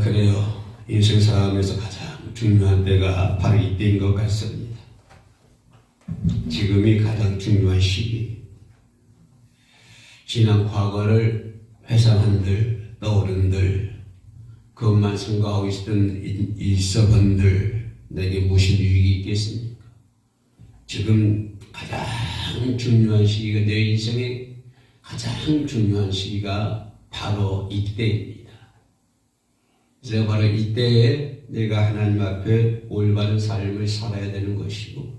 그래요. 인생 살아가면서 가장 중요한 때가 바로 이때인 것 같습니다. 지금이 가장 중요한 시기. 지난 과거를 회상한들, 떠오른들, 그것만 생각하고 있어본들, 내게 무슨 유익이 있겠습니까? 지금 가장 중요한 시기가, 내 인생의 가장 중요한 시기가 바로 이때입니다. 그래서 바로 이때에 내가 하나님 앞에 올바른 삶을 살아야 되는 것이고,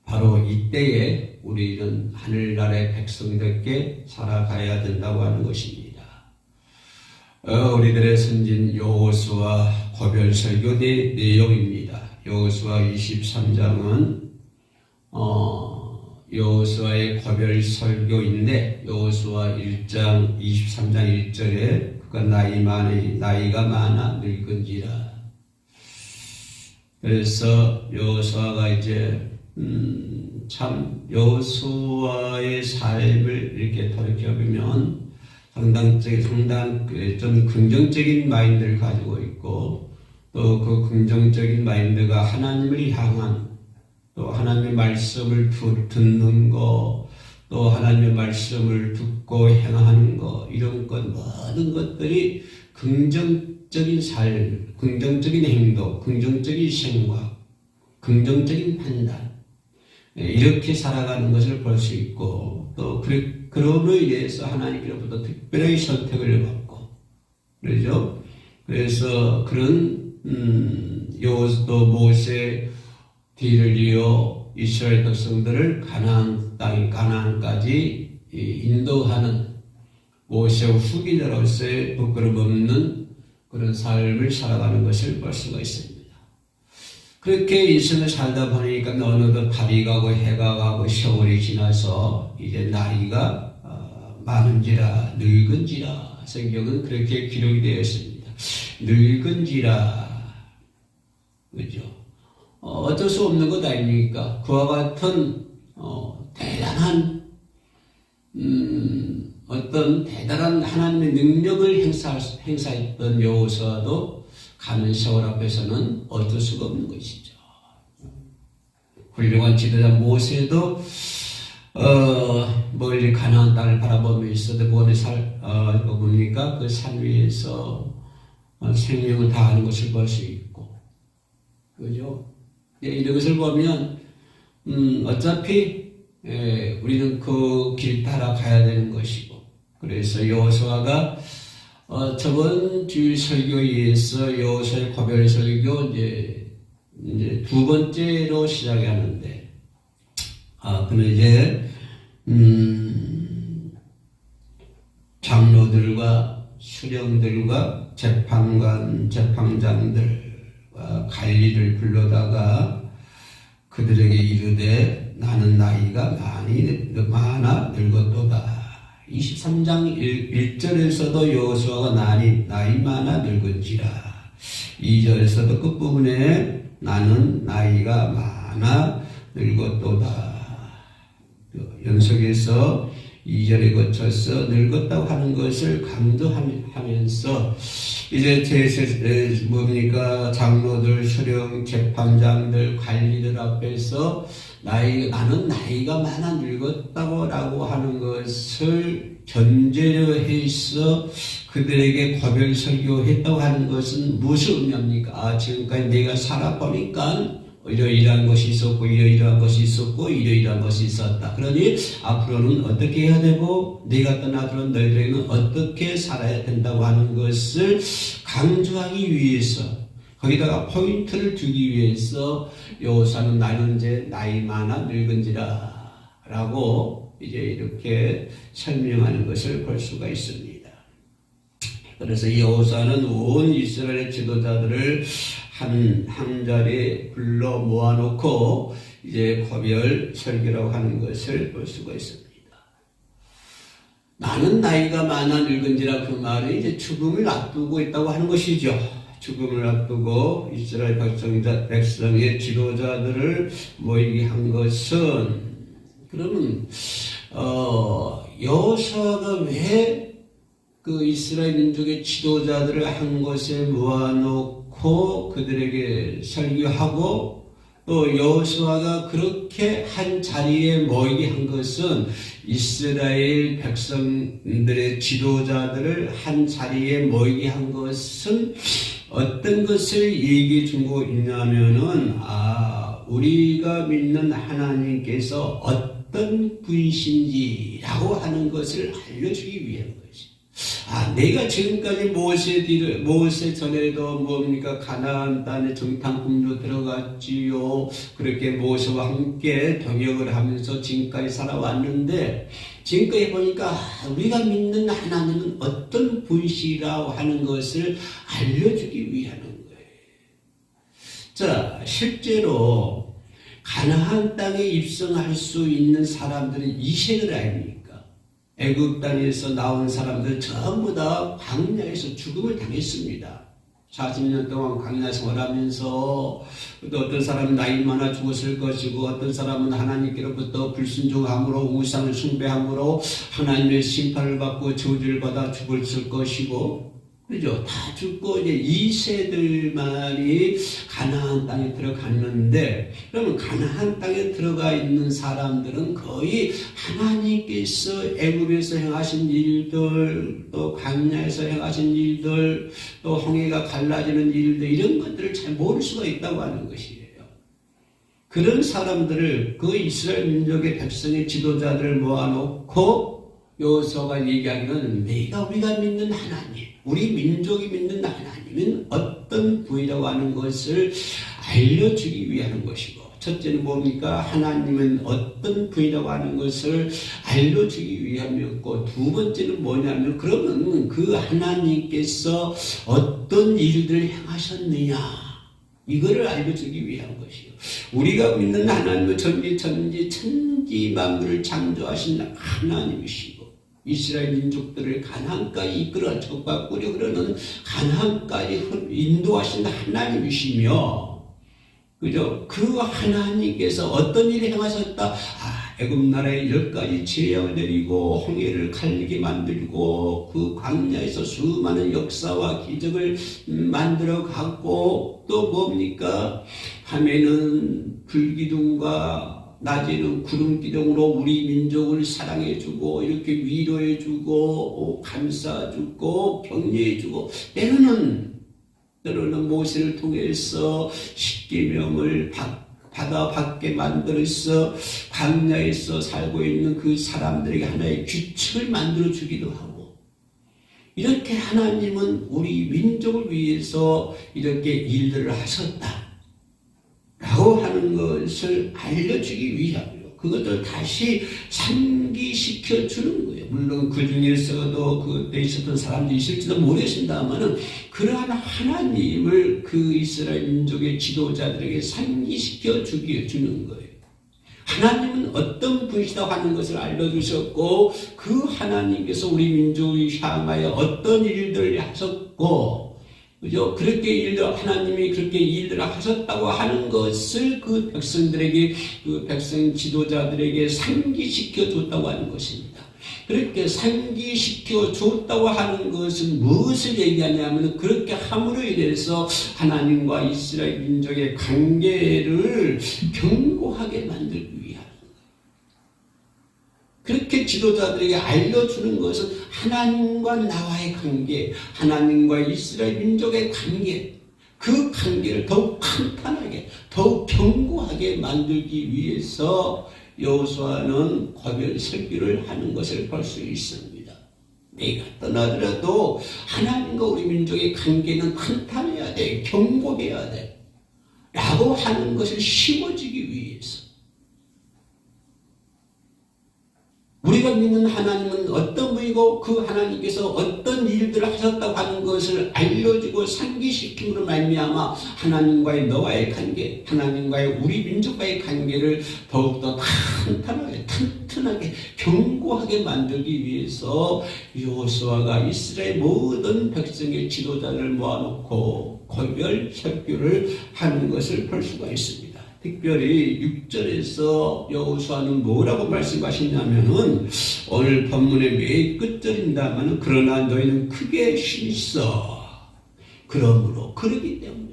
바로 이때에 우리는 하늘나라의 백성답게 살아가야 된다고 하는 것입니다. 우리들의 선진 여호수아 고별 설교 내용입니다. 여호수아 23장은 여호수아의 고별 설교인데, 여호수아 1장 23장 1절에 그가 나이가 많아 늙은지라. 그래서 여호수아가 이제 참 여호수아의 삶을 이렇게 돌이켜보면 상당히 좀 긍정적인 마인드를 가지고 있고, 또 그 긍정적인 마인드가 하나님을 향한, 또 하나님의 말씀을 듣는 거, 또 하나님의 말씀을 듣고 행하는 거, 이런 것 모든 것들이 긍정적인 삶, 긍정적인 행동, 긍정적인 생각, 긍정적인 판단, 이렇게 살아가는 것을 볼 수 있고, 또 그럼으로 인해서 하나님께로부터 특별하게 선택을 받고, 그러죠. 그래서 그런 또 모세 뒤를 이어 이스라엘 백성들을 가나안까지 인도하는 모세 후기자로서의 부끄럼 없는 그런 삶을 살아가는 것을 볼 수가 있습니다. 그렇게 인생을 살다 보니까 어느덧 달이 가고 해가 가고 세월이 지나서 이제 나이가 많은지라, 늙은지라, 성경은 그렇게 기록이 되어 있습니다. 늙은지라, 그죠? 어쩔 수 없는 것 아닙니까? 그와 같은 대단한 어떤 대단한 하나님의 능력을 행사했던 여호수아도 가는 세월 앞에서는 어쩔 수가 없는 것이죠. 훌륭한 지도자 모세도 멀리 가나안 땅을 바라보며 있어도 뭡니까? 그 산 위에서 생명을 다하는 것을 볼 수 있고, 그죠? 이런 것을 보면 어차피 우리는 그 길 따라 가야 되는 것이고, 그래서 여호수아가 저번 주일 설교에서 여호수아의 고별 설교 이제 두 번째로 시작하는데, 그는 이제 장로들과 수령들과 재판장들과 관리를 불러다가 그들에게 이르되 나는 나이가 많아 늙었도다. 23장 1절에서도 여호수아가 나이 많아 늙은지라, 2절에서도 끝부분에 나는 나이가 많아 늙었도다. 연속해서 2절에 거쳐서 늙었다고 하는 것을 강조하면서 이제 뭡니까? 장로들, 수령, 재판장들, 관리들 앞에서 나는 나이가 많아 늙었다고 하는 것을 전제로 해서 그들에게 고별 설교했다고 하는 것은 무슨 의미입니까? 지금까지 내가 살아보니까 이러이러한 것이 있었고, 이러이러한 것이 있었고, 이러이러한 것이 있었다. 그러니 앞으로는 어떻게 해야 되고, 네가 떠나들은 너희들에게는 어떻게 살아야 된다고 하는 것을 강조하기 위해서, 거기다가 포인트를 두기 위해서 여호수아는 나는 이제 나이 많아 늙은지라 라고 이제 이렇게 설명하는 것을 볼 수가 있습니다. 그래서 여호수아는 온 이스라엘 지도자들을 한 자리에 불러 모아놓고 이제 고별 설교라고 하는 것을 볼 수가 있습니다. 나는 나이가 많아 늙은지라, 그 말은 이제 죽음을 앞두고 있다고 하는 것이죠. 죽음을 앞두고 이스라엘 백성의 지도자들을 모이게 한 것은, 그러면 여호수아가 왜 그 이스라엘 민족의 지도자들을 한 곳에 모아놓고 그들에게 설교하고 또 여호수아가 그렇게 한 자리에 모이게 한 것은 이스라엘 백성들의 지도자들을 한 자리에 모이게 한 것은 어떤 것을 얘기해 주고 있냐면은 우리가 믿는 하나님께서 어떤 분이신지라고 하는 것을 알려주기 위한 것이. 내가 지금까지 모세 전에도 가나안 땅에 정탐꾼으로 들어갔지요. 그렇게 모세와 함께 동역을 하면서 지금까지 살아왔는데 지금까지 보니까 우리가 믿는 하나님은 어떤 분이시라고 하는 것을 알려주기 위한 거예요. 자, 실제로 가나안 땅에 입성할 수 있는 사람들은 이세들 아닙니까? 애굽 땅에서 나온 사람들 전부 다 광야에서 죽음을 당했습니다. 40년 동안 광야 생활하면서 또 어떤 사람은 나이 많아 죽었을 것이고 어떤 사람은 하나님께로부터 불순종함으로 우상을 숭배함으로 하나님의 심판을 받고 저주를 받아 죽었을 것이고, 그죠? 다 죽고 이제 2세들만이 가나안 땅에 들어갔는데, 그러면 가나안 땅에 들어가 있는 사람들은 거의 하나님께서 애굽에서 행하신 일들, 또 광야에서 행하신 일들, 또 홍해가 갈라지는 일들, 이런 것들을 잘 모를 수가 있다고 하는 것이에요. 그런 사람들을 그 이스라엘 민족의 백성의 지도자들을 모아놓고 여호수아가 얘기하기는 우리가 믿는 하나님, 우리 민족이 믿는 하나님은 어떤 분이라고 하는 것을 알려주기 위한 것이고, 첫째는 뭡니까? 하나님은 어떤 분이라고 하는 것을 알려주기 위함이었고, 두 번째는 뭐냐면 그러면 그 하나님께서 어떤 일들을 행하셨느냐, 이거를 알려주기 위한 것이요. 우리가 믿는 하나님은 천지 만물을 창조하신 하나님이시고 이스라엘 민족들을 가나안까지 이끌어 적과 꾸려 흐르는 가나안까지 인도하신 하나님이시며, 그죠? 그 하나님께서 어떤 일을 행하셨다? 애굽 나라에 10가지 재앙을 내리고 홍해를 갈리게 만들고 그 광야에서 수많은 역사와 기적을 만들어 갔고, 또 뭡니까? 밤에는 불기둥과 낮에는 구름기둥으로 우리 민족을 사랑해주고 이렇게 위로해주고 감싸주고 격려해주고, 때로는 모세를 통해서 십계명을 받게 만들어서 광야에서 살고 있는 그 사람들에게 하나의 규칙을 만들어주기도 하고, 이렇게 하나님은 우리 민족을 위해서 이렇게 일들을 하셨다 라고 하는 것을 알려주기 위함이요. 그것을 다시 상기시켜 주는 거예요. 물론 그 중에서도 그때 있었던 사람들이 있을지도 모르겠습니다만은 그러한 하나님을 그 이스라엘 민족의 지도자들에게 상기시켜 주는 거예요. 하나님은 어떤 분이시다고 하는 것을 알려주셨고, 그 하나님께서 우리 민족을 향하여 어떤 일들을 하셨고, 그죠? 하나님이 그렇게 일들을 하셨다고 하는 것을 그 백성들에게, 그 백성 지도자들에게 상기시켜 줬다고 하는 것입니다. 그렇게 상기시켜 줬다고 하는 것은 무엇을 얘기하냐면, 그렇게 함으로 인해서 하나님과 이스라엘 민족의 관계를 견고하게 만들기 위한, 그렇게 지도자들에게 알려주는 것은 하나님과 나와의 관계, 하나님과 이스라엘 민족의 관계, 그 관계를 더욱 탄탄하게, 더욱 견고하게 만들기 위해서 여호수아는 거별 설교를 하는 것을 볼 수 있습니다. 내가 떠나더라도 하나님과 우리 민족의 관계는 탄탄해야 돼, 견고해야 돼 라고 하는 것을 심어주기 위해서, 우리가 믿는 하나님은 어떤 분이고 그 하나님께서 어떤 일들을 하셨다고 하는 것을 알려주고 상기시킴으로 말미암아 하나님과의 너와의 관계, 하나님과의 우리 민족과의 관계를 더욱더 탄탄하게, 튼튼하게, 견고하게 만들기 위해서 여호수아가 이스라엘 모든 백성의 지도자를 모아놓고 고별 설교를 하는 것을 볼 수가 있습니다. 특별히 6절에서 여호수아는 뭐라고 말씀하시냐면은 오늘 본문의 맨 끝절입니다만 그러나 너희는 크게 힘이 있어. 그러므로 그러기 때문에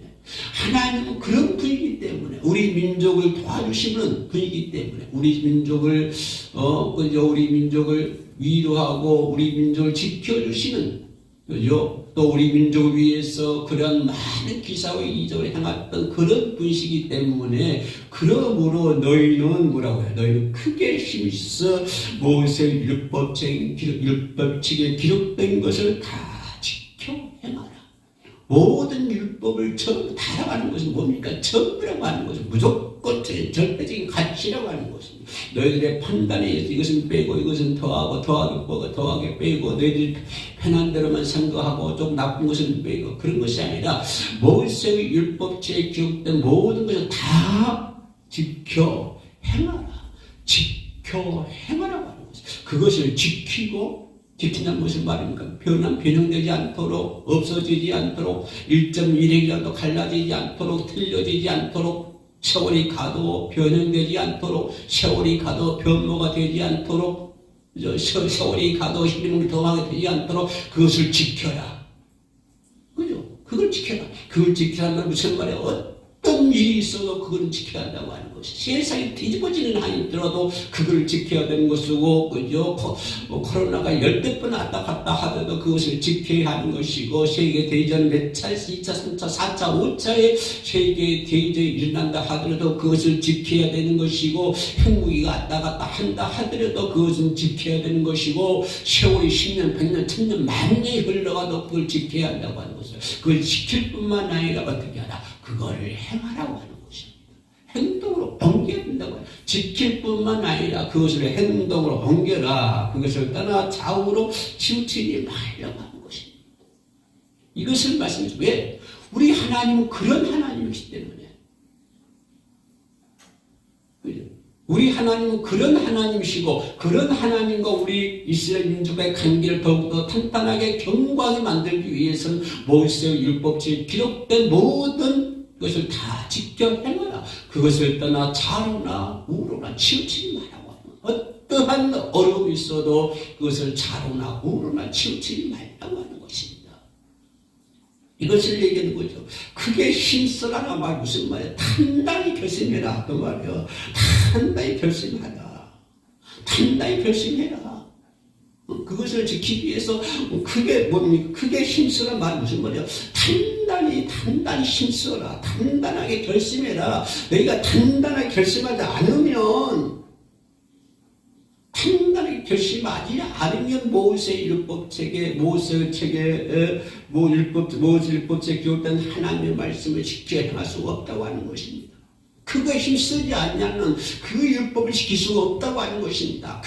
하나님은 그런 분이기 때문에 우리 민족을 도와주시는 분이기 때문에 우리 민족을 우리 민족을 위로하고 우리 민족을 지켜주시는 그죠? 또 우리 민족을 위해서 그런 많은 기사와 이적을 행했던 그런 분이시기 때문에 그러므로 너희는 뭐라고 해요? 너희는 크게 힘있어 모세 율법책에 기록된 것을 다 지켜 행하라. 모든 율법을 전부 따라가는 것은 뭡니까? 전부라고 하는 것은 무조건적인 절대적인 가치라고 하는 것입니다. 너희들의 판단에 의해서 이것은 빼고 이것은 더하고 더하게 빼고 너희들이 편한 대로만 생각하고 좀 나쁜 것은 빼고 그런 것이 아니라 모세의 율법책에 기록된 모든 것을 다 지켜 행하라. 지켜 행하라고 하는 것입니다. 그것을 지킨다는 무슨 말입니까? 변형되지 않도록, 없어지지 않도록, 1.1핵이라도 갈라지지 않도록, 틀려지지 않도록, 세월이 가도 변형되지 않도록, 세월이 가도 변모가 되지 않도록, 세월이 가도 힘이 더하게 되지 않도록 그것을 지켜라. 그죠? 그걸 지켜라. 그걸 지키라는 무슨 말이에요? 어떤 일이 있어도 그걸 지켜야 한다고 하는 것이 세상이 뒤집어지는 한이 들어도 그걸 지켜야 되는 것이고 그죠? 코로나가 10번 왔다 갔다 하더라도 그것을 지켜야 하는 것이고 세계대전 몇 차, 2차, 3차, 4차, 5차의 세계대전이 일어난다 하더라도 그것을 지켜야 되는 것이고 핵무기가 왔다 갔다 한다 하더라도 그것은 지켜야 되는 것이고 세월이 10년, 100년, 1000년, 만년이 흘러가도 그걸 지켜야 한다고 하는 것을 그걸 지킬 뿐만 아니라 어떻게 하라? 그거를 행하라고 하는 것입니다. 행동으로 옮겨야 된다고 해요. 지킬 뿐만 아니라 그것을 행동으로 옮겨라. 그것을 떠나 좌우로 치우치지 말라고 하는 것입니다. 이것을 말씀드리죠. 왜? 우리 하나님은 그런 하나님이기 때문에. 우리 하나님은 그런 하나님이시고 그런 하나님과 우리 이스라엘 민족의 관계를 더욱더 탄탄하게 견고하게 만들기 위해서는 모세의 율법책에 기록된 모든 것을 다 지켜 행하라. 그것을 떠나 좌로나 우로나 치우치지 말라고 하는 어떠한 어려움이 있어도 그것을 좌로나 우로나 치우치지 말라고 하는 것입니다. 이것을 얘기하는 거죠. 크게 힘쓰라는 말 무슨 말이야? 단단히 결심해라 그 말이야. 단단히 결심하라. 단단히 결심해라. 그것을 지키기 위해서 크게 힘쓰라 말 무슨 말이야? 단단히 힘써라. 단단하게 결심해라. 너희가 단단하게 결심하지 않으면 모세 율법책에 기록된 하나님의 말씀을 지켜 행할 수가 없다고 하는 것입니다. 그거에 힘쓰지 않냐면 그 율법을 지킬 수가 없다고 하는 것입니다.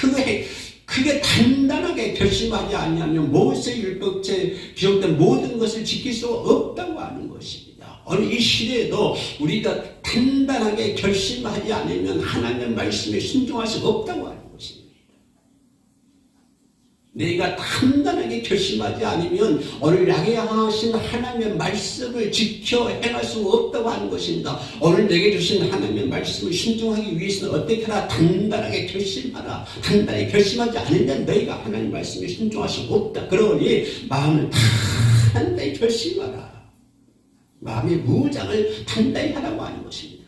그게 단단하게 결심하지 않냐면 모세 율법책에 기록된 모든 것을 지킬 수가 없다고 하는 것입니다. 어느 이 시대에도 우리가 단단하게 결심하지 않으면 하나님의 말씀에 순종할 수가 없다고 하는 것입니다. 내가 단단하게 결심하지 않으면 오늘 나에게 향하신 하나님의 말씀을 지켜 행할 수가 없다고 하는 것입니다. 오늘 내게 주신 하나님의 말씀을 순종하기 위해서는 어떻게 하라? 단단하게 결심하라. 단단히 결심하지 않으면 너희가 하나님의 말씀에 순종할 수가 없다. 그러니 마음을 단단히 결심하라. 마음의 무장을 단단히 하라고 하는 것입니다.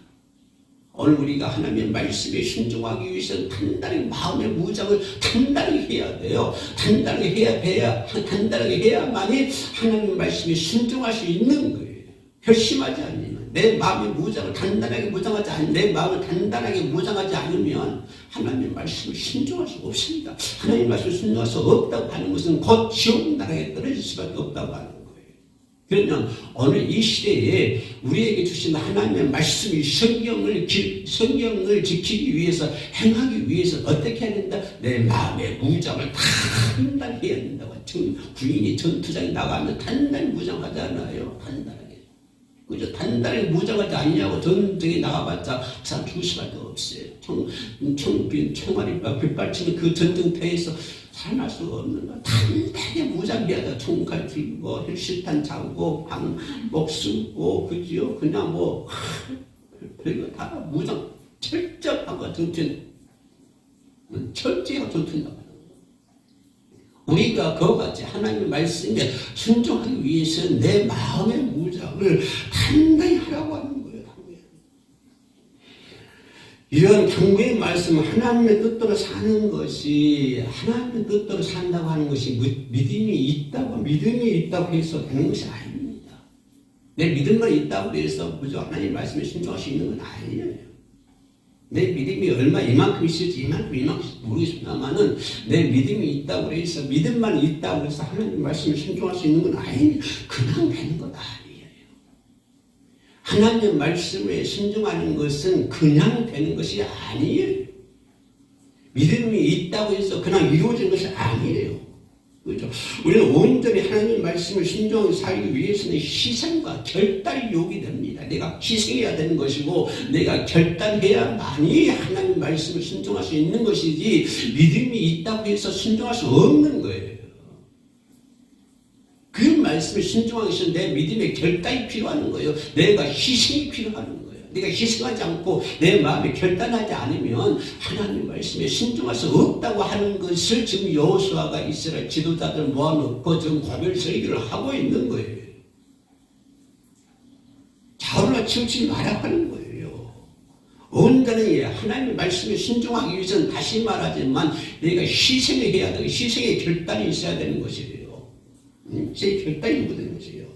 오늘 우리가 하나님의 말씀에 순종하기 위해서는 단단히 마음의 무장을 단단히 해야 돼요. 단단히 해야만이 하나님의 말씀에 순종할 수 있는 거예요. 결심하지 않으면 내 마음의 무장을 단단하게 무장하지 않으면 내 마음을 단단하게 무장하지 않으면 하나님의 말씀을 순종할 수 없습니다. 하나님의 말씀을 순종할 수 없다고 하는 것은 곧 지옥 나라에 떨어질 수밖에 없다고 하는 거예요. 그러면 오늘 이 시대에 우리에게 주신 하나님의 말씀이 성경을 지키기 위해서 행하기 위해서 어떻게 해야 된다? 내 마음의 무장을 단단히 해야 된다고. 부인이 전투장에 나가면 단단히 무장하잖아요. 단단하게. 그죠? 단단히 무장하지 않냐고. 전쟁에 나가봤자 그 사람 죽을 수밖에 없어요. 총알이 빗발치는 그 전쟁터에서 살아날 수가 없는 거야. 단단히 무장해야 총칼 들고 헬스탄 차고 목숨고 그지요? 그냥 별거 다 무장 철저하고 철저하고 전투한다고. 우리가 그와 같이 하나님의 말씀에 순종하기 위해서 내 마음의 무장을 단단히 하라고 하는 거예요. 이런 경고의 말씀은 하나님의 뜻대로 사는 것이, 하나님의 뜻대로 산다고 하는 것이 믿음이 있다고 해서 되는 것이 아닙니다. 내 믿음만 있다고 해서 무조건 하나님의 말씀에 순종할 수 있는 건 아니에요. 내 믿음이 이만큼 있을지 모르겠습니다만은 내 믿음이 있다고 해서, 믿음만 있다고 해서 하나님 말씀을 순종할 수 있는 건 아니에요. 그냥 되는 것 아니에요. 하나님 말씀에 순종하는 것은 그냥 되는 것이 아니에요. 믿음이 있다고 해서 그냥 이루어지는 것이 아니에요. 그렇죠? 우리는 온전히 하나님 말씀을 순종하게 살기 위해서는 희생과 결단이 요구이 됩니다. 내가 희생해야 되는 것이고, 내가 결단해야만이 하나님 말씀을 순종할 수 있는 것이지, 믿음이 있다고 해서 순종할 수 없는 거예요. 그 말씀을 순종하기 위해서 내 믿음의 결단이 필요한 거예요. 내가 희생이 필요한 거예요. 내가 희생하지 않고 내 마음에 결단하지 않으면 하나님 말씀에 순종할 수 없다고 하는 것을 지금 여호수아가 이스라엘 지도자들 모아놓고 지금 고별 설교를 하고 있는 거예요. 자루나 치우치지 말아 하는 거예요. 온전히 하나님의 말씀에 순종하기 위해서는 다시 말하지만 내가 희생을 해야 되고 희생의 결단이 있어야 되는 것이에요. 제 결단이 되는 것이에요.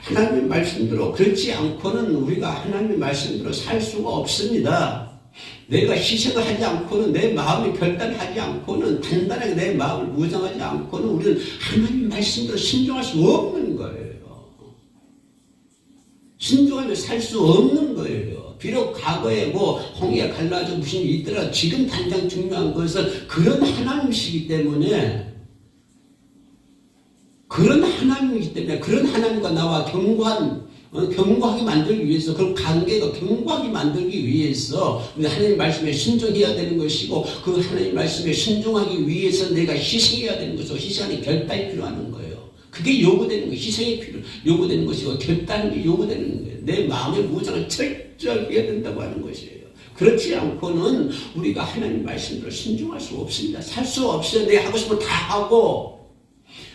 하나님의 말씀대로, 그렇지 않고는 우리가 하나님의 말씀대로 살 수가 없습니다. 내가 희생을 하지 않고는, 내 마음에 결단하지 않고는, 단단하게 내 마음을 무장하지 않고는 우리는 하나님의 말씀대로 순종할 수 없는 거예요. 순종하며 살 수 없는 거예요. 비록 과거에 홍해가 갈라져 무슨 일이 있더라도 지금 당장 중요한 것은 그런 하나님이시기 때문에, 그런 하나님이기 때문에, 그런 하나님과 나와 견고하게 만들기 위해서, 그런 관계가 견고하게 만들기 위해서 우리 하나님 말씀에 순종해야 되는 것이고, 그 하나님 말씀에 순종하기 위해서 내가 희생해야 되는 것이고, 희생하는 결단이 필요한 거예요. 그게 요구되는 거예요. 희생이 요구되는 것이고, 결단이 요구되는 거예요. 내 마음의 무장을 철저하게 해야 된다고 하는 것이에요. 그렇지 않고는 우리가 하나님 말씀대로 순종할 수 없습니다. 살 수 없어요. 내가 하고 싶은 거 다 하고,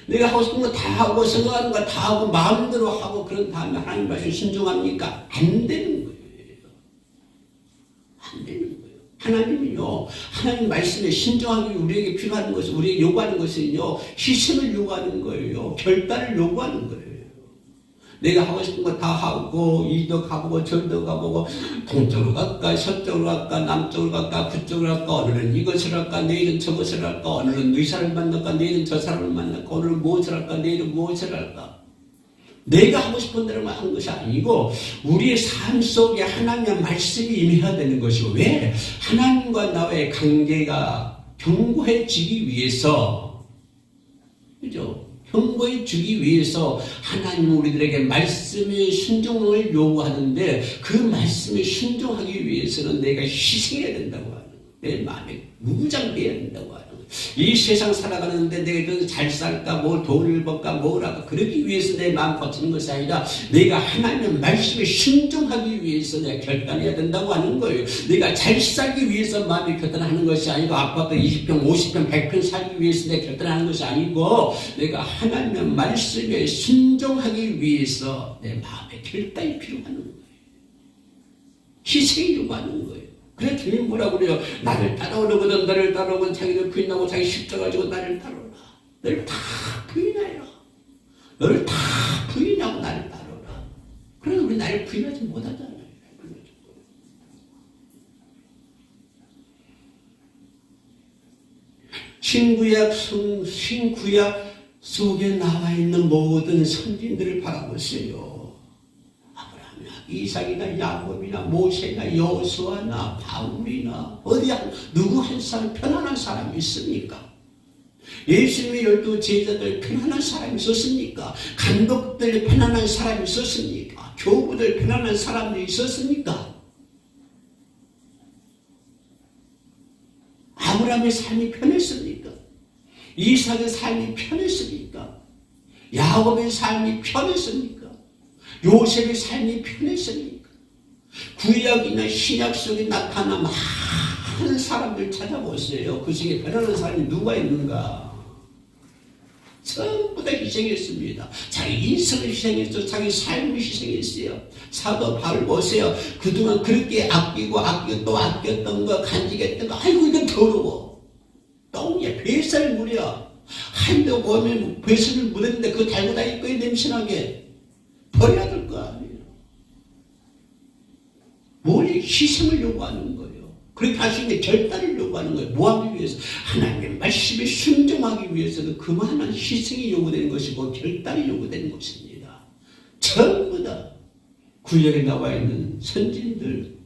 내가 하고 싶은 거 다 하고, 생각하는 거 다 하고, 마음대로 하고, 그런 다음에 하나님 말씀에 순종합니까? 안 되는 거예요. 안 되는 거예요. 하나님은요, 하나님 말씀에 순종하기 우리에게 필요한 것은, 우리에게 요구하는 것은요, 희생을 요구하는 거예요. 결단을 요구하는 거예요. 내가 하고 싶은 거 다 하고, 이도 가보고 저도 가보고, 동쪽으로 갈까 서쪽으로 갈까 남쪽으로 갈까 북쪽으로 갈까, 오늘은 이것을 할까 내일은 저것을 할까, 오늘은 이 사람을 만날까 내일은 저 사람을 만날까, 오늘은 무엇을 할까 내일은 무엇을 할까. 내가 하고 싶은 대로만 한 것이 아니고 우리의 삶 속에 하나님의 말씀이 임해야 되는 것이고, 왜? 하나님과 나의 관계가 견고해지기 위해서, 그죠? 견고해지기 위해서 하나님은 우리들에게 말씀의 순종을 요구하는데, 그 말씀에 순종하기 위해서는 내가 희생해야 된다고 하는 거예요. 내 마음에 무장해야 된다고 하는 거예요. 이 세상 살아가는데 내가 잘 살까, 돈을 벌까, 뭘 할까, 그러기 위해서 내 마음 거치는 것이 아니라 내가 하나님의 말씀에 순종하기 위해서 내가 결단해야 된다고 하는 거예요. 내가 잘 살기 위해서 마음이 결단하는 것이 아니고, 아파트 20평, 50평, 100평 살기 위해서 내가 결단하는 것이 아니고, 내가 하나님의 말씀에 순종하기 위해서 내 마음의 결단이 필요한 거예요. 희생이 요구하는 거예요. 그래, 주님 뭐라고 그래요? 나를 따라오려거든. 너를 따라오면 자기를 부인하고 자기 십자가 가지고 나를 따라오라. 너를 다 부인하여라. 너를 다 부인하고 나를 따라오라. 그래, 우리 나를 부인하지 못하잖아요. 신구약 속에 나와 있는 모든 선진들을 바라보세요. 이삭이나 야곱이나 모세나 여호수아나 바울이나 누구 한 사람 편안한 사람이 있습니까? 예수님의 12 제자들 편안한 사람이 있었습니까? 감독들 편안한 사람이 있었습니까? 교부들 편안한 사람들이 있었습니까? 아브라함의 삶이 편했습니까? 이삭의 삶이 편했습니까? 야곱의 삶이 편했습니까? 요셉의 삶이 편했습니까? 구약이나 신약 속에 나타난 많은 사람들 찾아보세요. 그 중에 변하는 사람이 누가 있는가? 전부 다 희생했습니다. 자기 인생을 희생했죠. 자기 삶을 희생했어요. 사도 바울 보세요. 그동안 그렇게 아끼고 또 아꼈던 거, 간직했던 거, 아이고 이건 더러워. 똥이야. 뱃살 물이야. 한데 보면 뱃살을 묻었는데 그거 달고 다닐 거예요. 냄새나게. 버려야 될 거 아니에요. 뭘 희생을 요구하는 거예요. 그렇게 할 수 있는 결단을 요구하는 거예요. 뭐 하기 위해서? 하나님의 말씀에 순종하기 위해서는 그만한 희생이 요구되는 것이고 결단이 요구되는 것입니다. 전부 다 구약에 나와 있는 선진들,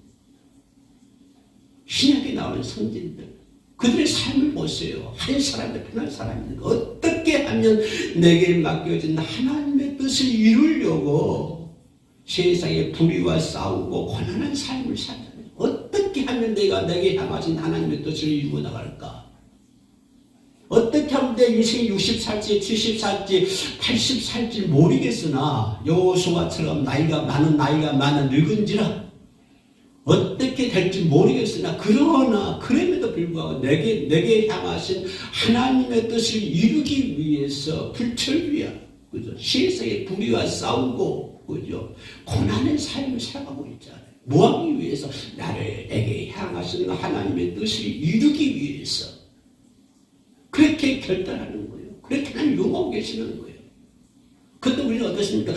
신약에 나오는 선진들, 그들의 삶을 보세요. 한 사람이 편한 사람이 어떻게 하면 내게 맡겨진 하나님의 뜻을 이루려고 세상의 불의와 싸우고 고난한 삶을 살잖아요. 어떻게 하면 내게 향하신 하나님의 뜻을 이루어 나갈까? 어떻게 하면 내 인생이 60살지 70살지 80살지 모르겠으나 여호수아처럼 나는 나이가 많아 늙은지라 어떻게 될지 모르겠으나 그럼에도 불구하고 내게 향하신 하나님의 뜻을 이루기 위해서 불철주야, 그죠? 세상의 불의와 싸우고, 그죠? 고난의 삶을 살아가고 있잖아요. 뭐 하기 위해서? 내게 향하신 하나님의 뜻을 이루기 위해서. 그렇게 결단하는 거예요. 그렇게 하나님 요구하고 계시는 거예요. 근데 우리는 어떻습니까?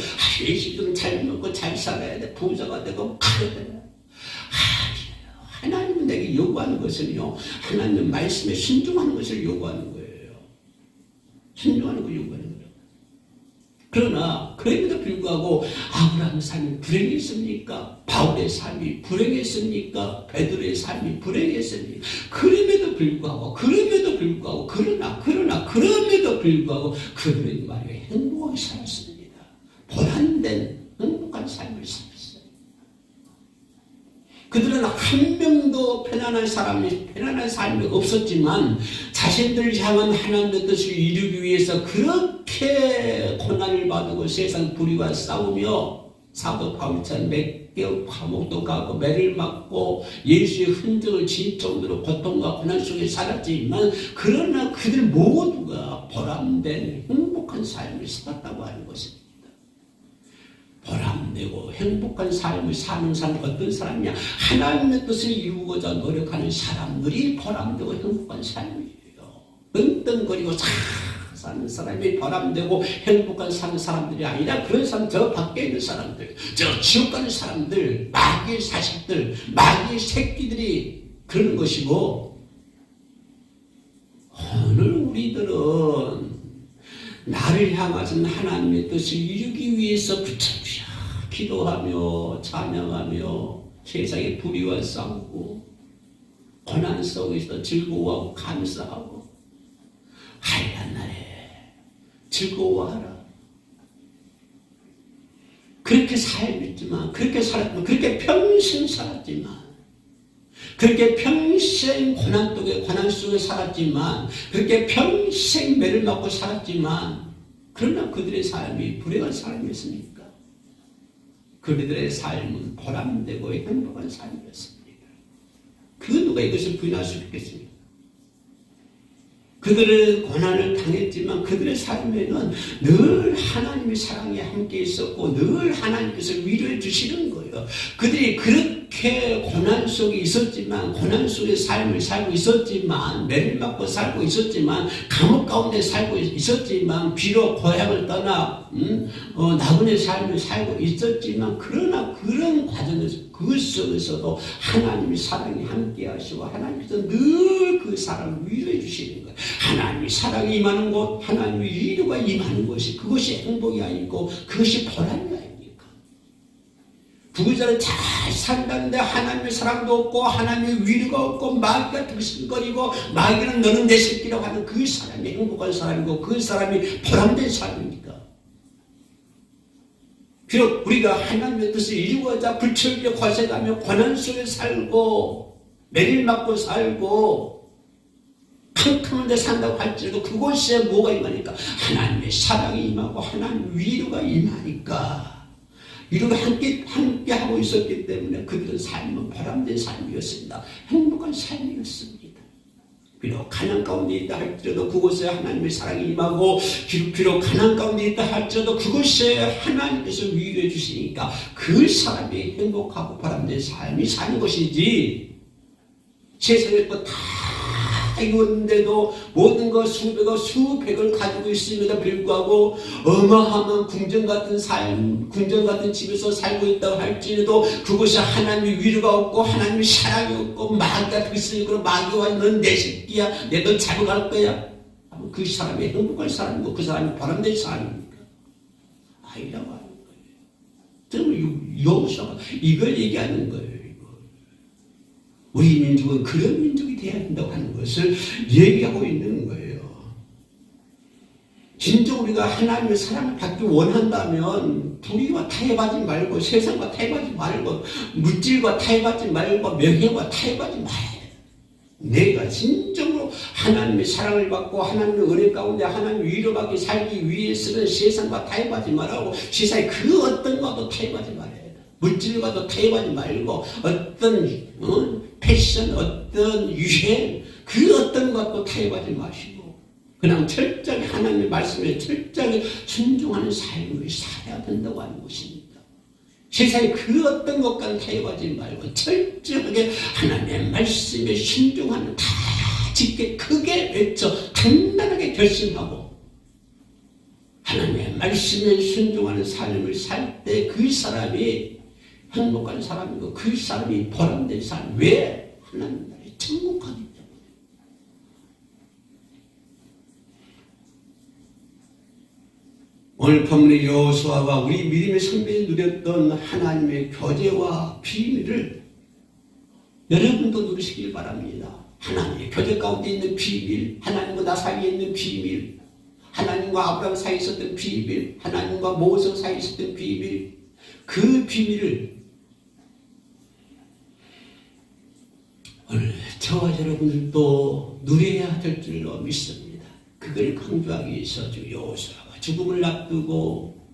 이 시들은 잘 먹고 잘 살아야 돼. 부자가 되고 그래야 돼. 하나님은 내게 요구하는 것은요, 하나님 말씀에 순종하는 것을 요구하는 거예요. 순종하는 걸 요구하는 거예요. 그러나 그럼에도 불구하고 아브라함의 삶이 불행했습니까? 바울의 삶이 불행했습니까? 베드로의 삶이 불행했습니까? 그럼에도 불구하고 그럼에도 불구하고 그들은 말이에요, 행복하게 살았습니다. 보람된 행복한 삶을 살았어요. 그들은 한 명도 편안한 삶이 없었지만 자신들을 향한 하나님의 뜻을 이루기 위해서 그렇게 고난을 받고 세상 불의와 싸우며 사도 바울처럼 몇 개월 감옥도 가고 매를 맞고 예수의 흔적을 지을 정도로 고통과 고난 속에 살았지만 그러나 그들 모두가 보람된 행복한 삶을 살았다고 하는 것입니다. 보람되고 행복한 삶을 사는 사람 어떤 사람이냐? 하나님의 뜻을 이루고자 노력하는 사람들이 보람되고 행복한 삶이에요. 떵떵거리고 사는 사람이 보람되고 행복한 사는 사람들이 아니라 그런 사람 저 밖에 있는 사람들, 저 지옥 가는 사람들, 마귀의 자식들, 마귀의 새끼들이 그러는 것이고, 오늘 우리들은 나를 향하신 하나님의 뜻을 이루기 위해서 붙잡으셔 기도하며 찬양하며 세상의 불의와 싸우고 고난 속에서 즐거워하고 감사하고 하얀 날에 즐거워하라. 그렇게 살았지만 그렇게 평생 살았지만 그렇게 평생 고난 속에 살았지만 그렇게 평생 매를 맞고 살았지만 그러나 그들의 삶이 불행한 삶이었습니까? 그들의 삶은 보람되고 행복한 삶이었습니다. 그 누가 이것을 부인할 수 있겠습니까? 그들은 고난을 당했지만 그들의 삶에는 늘 하나님의 사랑이 함께 있었고 늘 하나님께서 위로해 주시는 거예요. 그들이 그렇게 고난 속에 있었지만 고난 속에 삶을 살고 있었지만 매를 맞고 살고 있었지만 감옥 가운데 살고 있었지만 비록 고향을 떠나 나그네 삶을 살고 있었지만 그러나 그런 과정에서 그 속에서도 하나님의 사랑이 함께 하시고 하나님께서 늘 그 사랑을 위로해 주시는 거예요. 하나님의 사랑이 임하는 곳, 하나님의 위로가 임하는 것이 그것이 행복이 아니고 그것이 보람이 아닙니까? 부자는 잘 산다는데 하나님의 사랑도 없고 하나님의 위로가 없고 마귀가 득실거리고 마귀는 너는 내 새끼라고 하는 그 사람이 행복한 사람이고 그 사람이 보람된 삶입니까? 비록 우리가 하나님의 뜻을 이루고자 불철주에 고생하며 고난 속에 살고 매일 맞고 살고 캄캄한 데 산다고 할지라도 그곳에 뭐가 임하니까 하나님의 사랑이 임하고 하나님의 위로가 임하니까 이루고 함께 하고 있었기 때문에 그들은 삶은 보람된 삶이었습니다. 행복한 삶이었습니다. 비록 가난 가운데 있다 할지라도 그곳에 하나님의 사랑이 임하고 비록 가난 가운데 있다 할지라도 그곳에 하나님께서 위로해 주시니까 그 사람이 행복하고 보람된 삶이 사는 것이지, 세상에 또 다 이루었는데도 모든 것 수백억 수백을 가지고 있음에도 불구하고 어마어마한 궁전 같은 삶, 궁전 같은 집에서 살고 있다고 할지라도 그곳에 하나님의 위로가 없고 하나님의 사랑이 없고 마귀가 들쓰니까 마귀와 넌 내 새끼야, 내 너 잡아갈 거야. 그 사람이 행복할 사람이고 그 사람이 보람된 사람입니까? 아니라고 하는 거예요. 정말 여호수아가 이걸 얘기하는 거예요. 우리 민족은 그런 민족이 되어야 한다고 하는 것을 얘기하고 있는 거예요. 진짜 우리가 하나님의 사랑을 받기 원한다면 불의와 타협하지 말고, 세상과 타협하지 말고, 물질과 타협하지 말고, 명예와 타협하지 말아요. 내가 진정으로 하나님의 사랑을 받고 하나님의 은혜 가운데 하나님의 위로받기 살기 위해서는 세상과 타협하지 말고, 세상의 그 어떤 것도 타협하지 말아요. 물질과도 타협하지 말고, 어떤 패션, 어떤 유행, 그 어떤 것도 타협하지 마시고 그냥 철저히 하나님의 말씀에 철저히 순종하는 삶을 살아야 된다고 하는 것입니다. 세상에 그 어떤 것과는 타협하지 말고 철저하게 하나님의 말씀에 순종하는, 다 짙게 크게 외쳐 단단하게 결심하고 하나님의 말씀에 순종하는 삶을 살 때 그 사람이 행복한 사람이고 그 사람이 보람된 사람. 왜? 하나님 나라에 천국하기 때문에. 오늘 본문의 여호수아가 우리 믿음의 선배에 누렸던 하나님의 교제와 비밀을 여러분도 누리시길 바랍니다. 하나님의 교제 가운데 있는 비밀, 하나님과 나 사이에 있는 비밀, 하나님과 아브라함 사이에 있었던 비밀, 하나님과 모세 사이에 있었던 비밀, 그 비밀을 오늘 저와 여러분들도 누려야 될 줄로 믿습니다. 그걸 강조하기 위해서 지금 여호수아가 죽음을 앞두고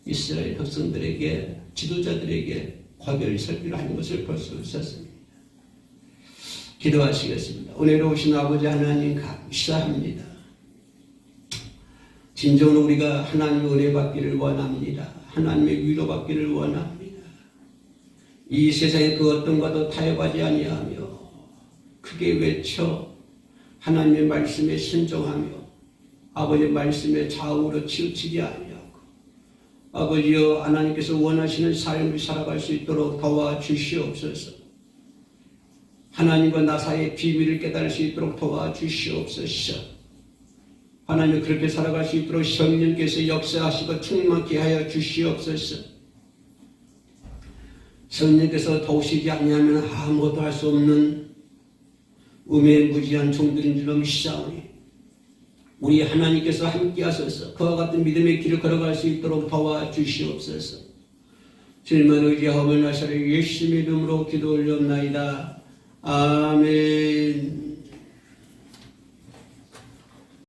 이스라엘 백성들에게, 지도자들에게 과별 설교를 하는 것을 볼 수 있었습니다. 기도하시겠습니다. 은혜로우신 아버지 하나님 감사합니다. 진정으로 우리가 하나님의 은혜 받기를 원합니다. 하나님의 위로 받기를 원합니다. 이 세상에 그 어떤 것도 타협하지 아니하며 크게 외쳐 하나님의 말씀에 순종하며 아버지의 말씀에 좌우로 치우치지 아니하고 아버지여 하나님께서 원하시는 삶을 살아갈 수 있도록 도와주시옵소서. 하나님과 나 사이의 비밀을 깨달을 수 있도록 도와주시옵소서. 하나님 그렇게 살아갈 수 있도록 성령께서 역사하시고 충만케 하여 주시옵소서. 성령께서 도우시지 아니하면 아무것도 할 수 없는 우매무지한 종들인 줄로 믿사오니 우리 하나님께서 함께 하소서. 그와 같은 믿음의 길을 걸어갈 수 있도록 도와주시옵소서. 주님만 의지하며 나사렛 예수의 이름으로 기도 올려옵나이다. 아멘.